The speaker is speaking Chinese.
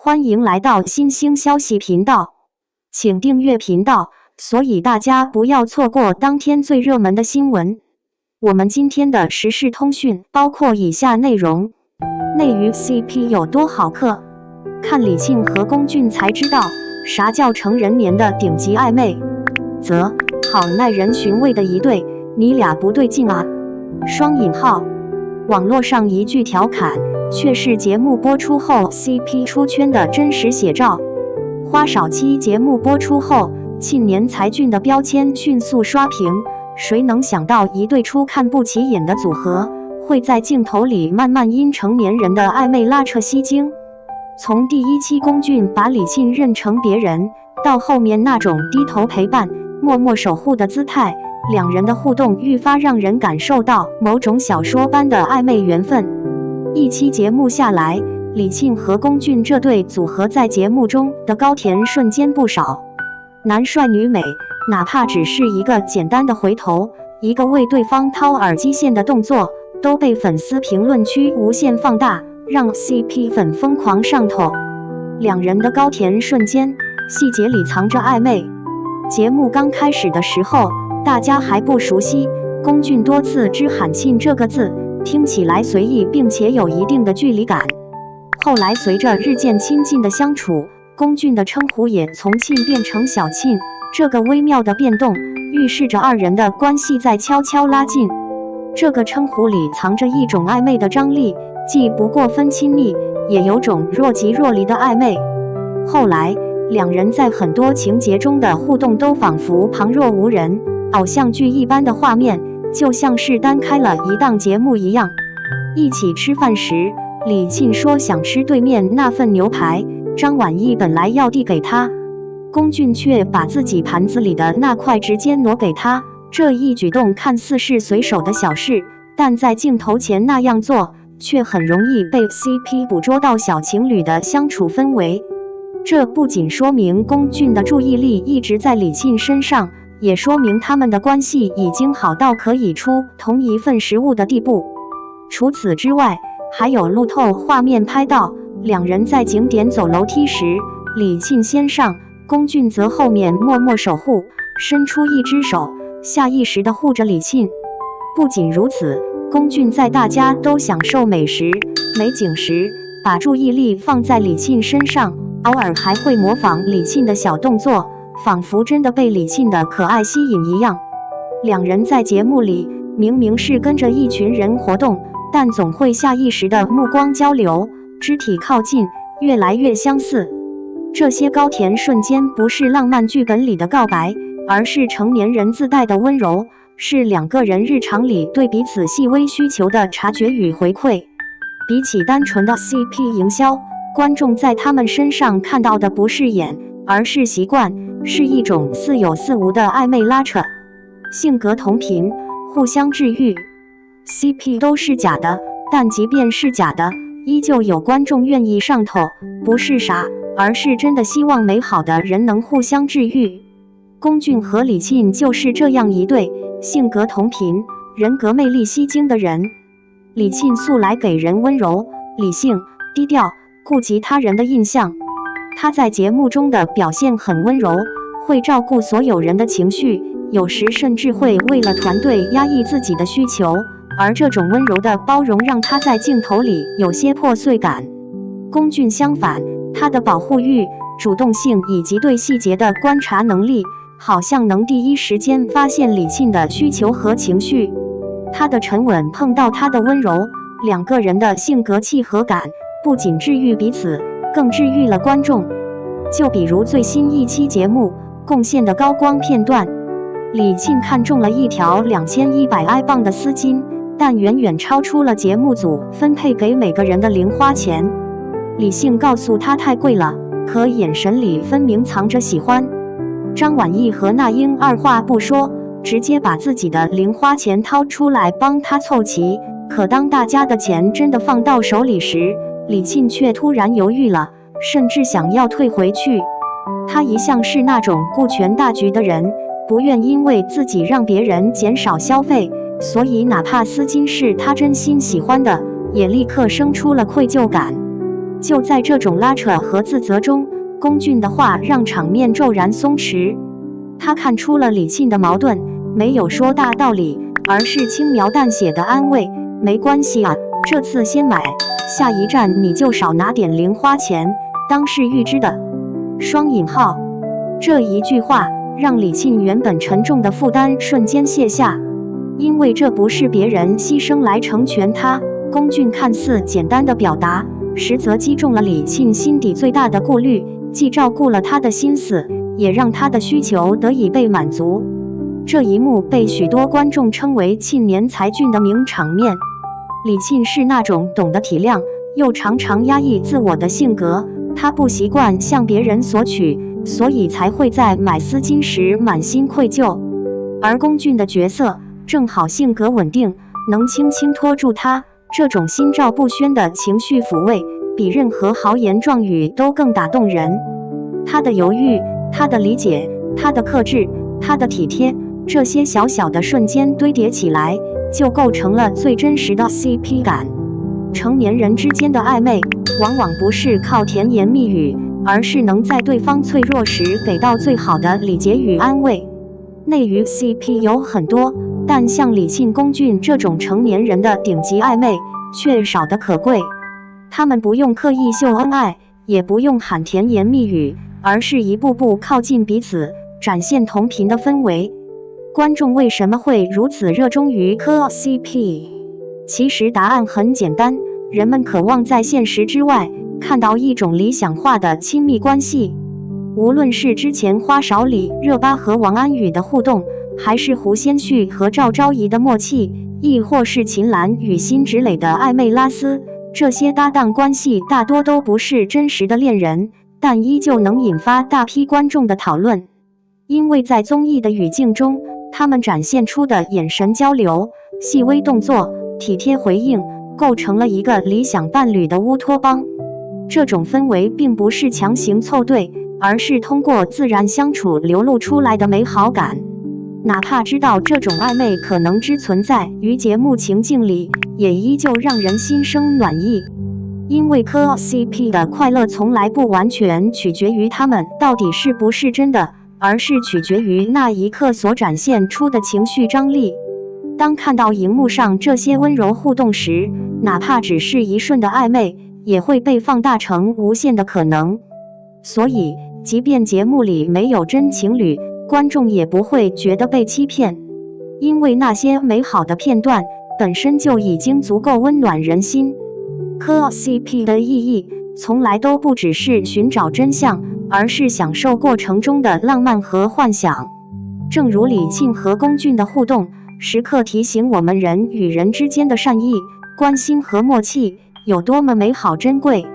欢迎来到新兴消息频道，请订阅频道，所以大家不要错过当天最热门的新闻。我们今天的时事通讯包括以下内容：内娱 CP 有多好磕？看李沁和龚俊才知道啥叫成人年的顶级暧昧。则好耐人寻味的一对，你俩不对劲啊！双引号。网络上一句调侃，却是节目播出后 CP 出圈的真实写照。花少期节目播出后，沁年才俊的标签迅速刷屏。谁能想到一对初看不起眼的组合，会在镜头里慢慢因成年人的暧昧拉扯吸睛？从第一期龚俊把李沁认成别人，到后面那种低头陪伴、默默守护的姿态，两人的互动愈发让人感受到某种小说般的暧昧缘分。一期节目下来，李沁和龚俊这对组合在节目中的高甜瞬间不少，男帅女美，哪怕只是一个简单的回头，一个为对方掏耳机线的动作，都被粉丝评论区无限放大，让 CP 粉疯狂上头。两人的高甜瞬间，细节里藏着暧昧。节目刚开始的时候，大家还不熟悉，龚俊多次只喊沁这个字，听起来随意并且有一定的距离感。后来随着日渐亲近的相处，龚俊的称呼也从沁变成小沁，这个微妙的变动预示着二人的关系在悄悄拉近。这个称呼里藏着一种暧昧的张力，既不过分亲密，也有种若即若离的暧昧。后来两人在很多情节中的互动都仿佛旁若无人，偶像剧一般的画面，就像是单开了一档节目一样。一起吃饭时，李沁说想吃对面那份牛排，张晚意本来要递给他，龚俊却把自己盘子里的那块直接挪给他。这一举动看似是随手的小事，但在镜头前那样做，却很容易被 CP 捕捉到小情侣的相处氛围。这不仅说明龚俊的注意力一直在李沁身上，也说明他们的关系已经好到可以出同一份食物的地步。除此之外，还有路透画面拍到两人在景点走楼梯时，李沁先上，龚俊则后面默默守护，伸出一只手，下意识地护着李沁。不仅如此，龚俊在大家都享受美食、美景时，把注意力放在李沁身上，偶尔还会模仿李沁的小动作，仿佛真的被李沁的可爱吸引一样。两人在节目里明明是跟着一群人活动，但总会下意识的目光交流，肢体靠近，越来越相似。这些高甜瞬间不是浪漫剧本里的告白，而是成年人自带的温柔，是两个人日常里对彼此细微需求的察觉与回馈。比起单纯的 CP 营销，观众在他们身上看到的不是演，而是习惯，是一种似有似无的暧昧拉扯。性格同频，互相治愈。CP 都是假的，但即便是假的，依旧有观众愿意上头，不是傻，而是真的希望美好的人能互相治愈。龚俊和李沁就是这样一对性格同频、人格魅力吸睛的人。李沁素来给人温柔、理性、低调、顾及他人的印象。他在节目中的表现很温柔，会照顾所有人的情绪，有时甚至会为了团队压抑自己的需求，而这种温柔的包容让他在镜头里有些破碎感。龚俊相反，他的保护欲、主动性以及对细节的观察能力，好像能第一时间发现李沁的需求和情绪。他的沉稳碰到他的温柔，两个人的性格契合感不仅治愈彼此，更治愈了观众。就比如最新一期节目贡献的高光片段，李沁看中了一条2100磅的丝巾，但远远超出了节目组分配给每个人的零花钱。李沁告诉他太贵了，可眼神里分明藏着喜欢。张晚意和那英二话不说，直接把自己的零花钱掏出来帮他凑齐。可当大家的钱真的放到手里时，李沁却突然犹豫了，甚至想要退回去。他一向是那种顾全大局的人，不愿因为自己让别人减少消费，所以哪怕丝巾是他真心喜欢的，也立刻生出了愧疚感。就在这种拉扯和自责中，龚俊的话让场面骤然松弛。他看出了李沁的矛盾，没有说大道理，而是轻描淡写的安慰：“没关系啊，这次先买，下一站你就少拿点零花钱，当是预支的。”双引号，这一句话让李沁原本沉重的负担瞬间卸下，因为这不是别人牺牲来成全他。龚俊看似简单的表达，实则击中了李沁心底最大的顾虑，既照顾了他的心思，也让他的需求得以被满足。这一幕被许多观众称为沁年才俊的名场面。李沁是那种懂得体谅又常常压抑自我的性格，他不习惯向别人索取，所以才会在买丝巾时满心愧疚。而龚俊的角色正好性格稳定，能轻轻拖住他，这种心照不宣的情绪抚慰，比任何豪言壮语都更打动人。他的犹豫，他的理解，他的克制，他的体贴，这些小小的瞬间堆叠起来，就构成了最真实的 CP 感。成年人之间的暧昧，往往不是靠甜言蜜语，而是能在对方脆弱时给到最好的理解与安慰。内娱 CP 有很多，但像李沁、龚俊这种成年人的顶级暧昧却少得可贵。他们不用刻意秀恩爱，也不用喊甜言蜜语，而是一步步靠近彼此，展现同频的氛围。观众为什么会如此热衷于磕 CP？ 其实答案很简单，人们渴望在现实之外看到一种理想化的亲密关系。无论是之前花勺里热巴和王安宇的互动，还是胡先煦和赵昭仪的默契，亦或是秦岚与辛芷蕾的暧昧拉丝，这些搭档关系大多都不是真实的恋人，但依旧能引发大批观众的讨论。因为在综艺的语境中，他们展现出的眼神交流、细微动作、体贴回应，构成了一个理想伴侣的乌托邦。这种氛围并不是强行凑对，而是通过自然相处流露出来的美好感。哪怕知道这种暧昧可能只存在于节目情境里，也依旧让人心生暖意。因为磕 CP 的快乐从来不完全取决于他们到底是不是真的，而是取决于那一刻所展现出的情绪张力。当看到荧幕上这些温柔互动时，哪怕只是一瞬的暧昧，也会被放大成无限的可能。所以，即便节目里没有真情侣，观众也不会觉得被欺骗，因为那些美好的片段本身就已经足够温暖人心。磕 CP 的意义从来都不只是寻找真相，而是享受过程中的浪漫和幻想。正如李沁和龚俊的互动，时刻提醒我们人与人之间的善意、关心和默契有多么美好珍贵。